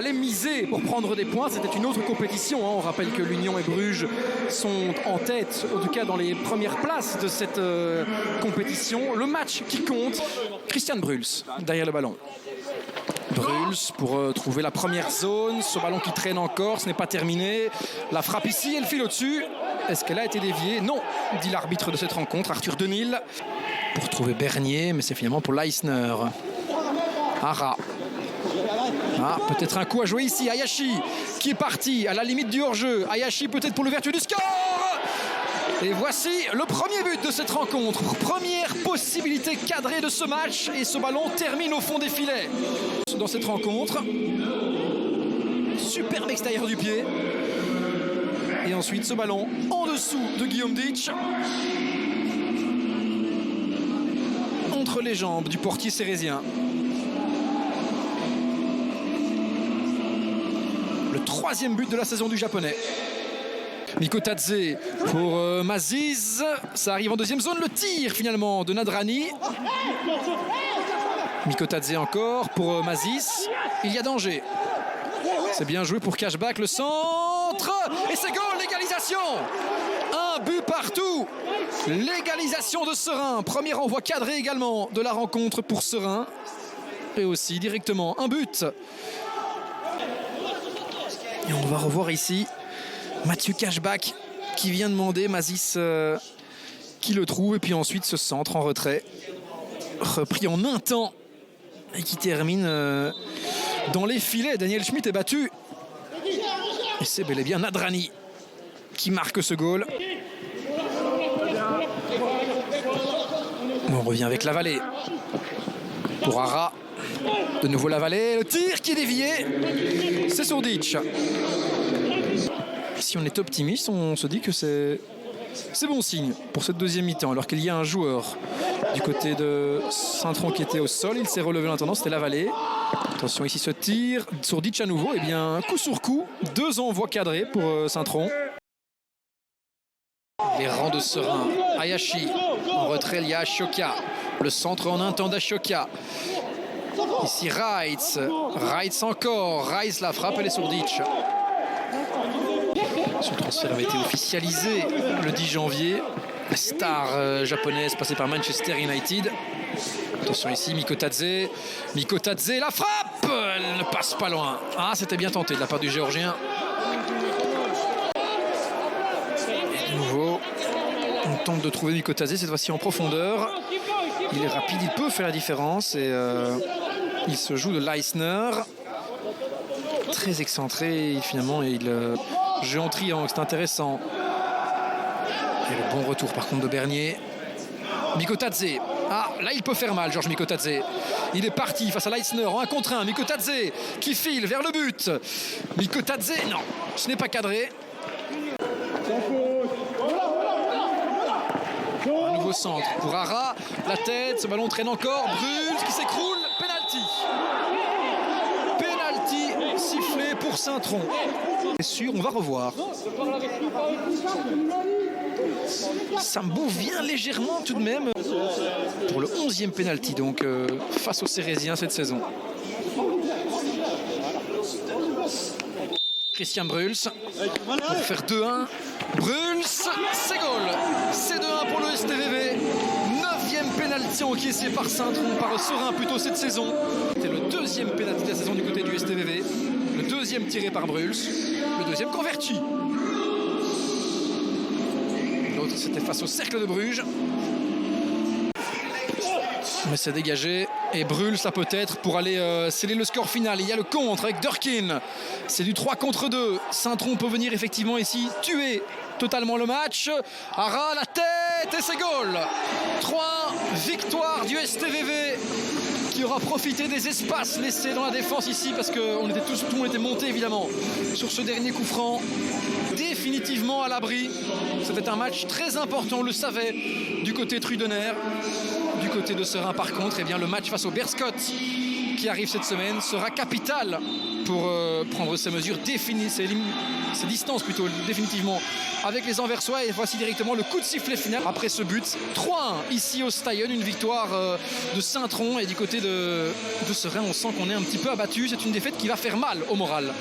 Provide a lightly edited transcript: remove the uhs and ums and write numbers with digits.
fallait miser pour prendre des points. C'était une autre compétition. On rappelle que l'Union et Bruges sont en tête, en tout cas dans les premières places de cette compétition. Le match qui compte. Christian Bruls derrière le ballon. Bruls pour trouver la première zone. Ce ballon qui traîne encore, ce n'est pas terminé. La frappe ici, elle file au-dessus. Est-ce qu'elle a été déviée? Non, dit l'arbitre de cette rencontre, Arthur Denil. Pour trouver Bernier, mais c'est finalement pour Leisner. Hara. Ah, peut-être un coup à jouer ici. Hayashi qui est parti à la limite du hors-jeu. Hayashi peut-être pour l'ouverture du score. Et voici le premier but de cette rencontre. Première possibilité cadrée de ce match. Et ce ballon termine au fond des filets. Dans cette rencontre. Superbe extérieur du pied. Et ensuite ce ballon en dessous de Guillaume Ditch. Entre les jambes du portier sérésien. Le troisième but de la saison du japonais. Mikotadze pour Maziz. Ça arrive en deuxième zone. Le tir finalement de Nadrani. Mikotadze encore pour Maziz. Il y a danger. C'est bien joué pour Cashback. Le centre. Et c'est goal, l'égalisation. Un but partout. L'égalisation de Serein. Premier envoi cadré également de la rencontre pour Serein. Et aussi directement un but. Et on va revoir ici Mathieu Cashback qui vient demander Mazis qui le trouve. Et puis ensuite ce centre en retrait. Repris en un temps. Et qui termine dans les filets. Daniel Schmitt est battu. Et c'est bel et bien Nadrani qui marque ce goal. On revient avec Lavallée. Pour Hara. De nouveau Lavallée. Le tir qui est dévié. C'est sur Ditch. Si on est optimiste, on se dit que c'est bon signe pour cette deuxième mi-temps. Alors qu'il y a un joueur du côté de Saint-Tron qui était au sol. Il s'est relevé en attendant, c'était Lavallée. Attention ici ce tir sur Ditch à nouveau. Et bien coup sur coup, 2 envois cadrés pour Saint-Tron. Les rangs de Serein. Hayashi. En retrait, il y a Ashoka. Le centre en un temps d'Ashoka. Ici Reitz. Reitz encore. Reitz la frappe, elle est sur Ditch. Ce transfert avait été officialisé le 10 janvier. La star japonaise passée par Manchester United. Attention ici, Mikotadze. Mikotadze, la frappe! Elle ne passe pas loin. Ah, c'était bien tenté de la part du Géorgien. Et de nouveau, on tente de trouver Mikotadze, cette fois-ci en profondeur. Il est rapide, il peut faire la différence. Et il se joue de Leisner. Très excentré, finalement, et il jeu en triangle, c'est intéressant. Et le bon retour par contre de Bernier. Mikotadze. Ah, là il peut faire mal, Georges Mikotadze. Il est parti face à Leisner en 1 contre 1. Mikotadze qui file vers le but. Mikotadze, non, ce n'est pas cadré. Un nouveau centre pour Hara. La tête, ce ballon traîne encore. Bruls qui s'écroule. Penalty. Penalty sifflé pour Saint-Tron. C'est sûr, on va revoir. Sambou vient légèrement tout de même pour le 11e penalty donc face aux Sérésiens cette saison. Christian Bruls pour faire 2-1. Bruls, c'est goal. C'est 2-1 pour le STVV. 9e penalty encaissé par Saint-Tron, par Serein plutôt cette saison. C'était le 2e penalty de la saison du côté du STVV. Le 2e tiré par Bruls. Le 2e converti. L'autre c'était face au cercle de Bruges. Mais c'est dégagé. Et Bruls ça peut-être pour aller sceller le score final. Il y a le contre avec Durkin. C'est du 3 contre 2. Saint-Tron peut venir effectivement ici tuer totalement le match. Hara la tête et c'est goal. 3 victoires du STVV qui aura profité des espaces laissés dans la défense ici parce que tout le monde était monté évidemment sur ce dernier coup franc. Définitivement à l'abri. C'était un match très important, on le savait, du côté Trudener. du côté de Serein. Par contre, eh bien, le match face au Berscott qui arrive cette semaine sera capital pour prendre ses mesures, ses distances plutôt définitivement avec les Anversois. Et voici directement le coup de sifflet final après ce but. 3-1 ici au Stadion, une victoire de Saint-Tron. Et du côté de Serein, on sent qu'on est un petit peu abattu. C'est une défaite qui va faire mal au moral.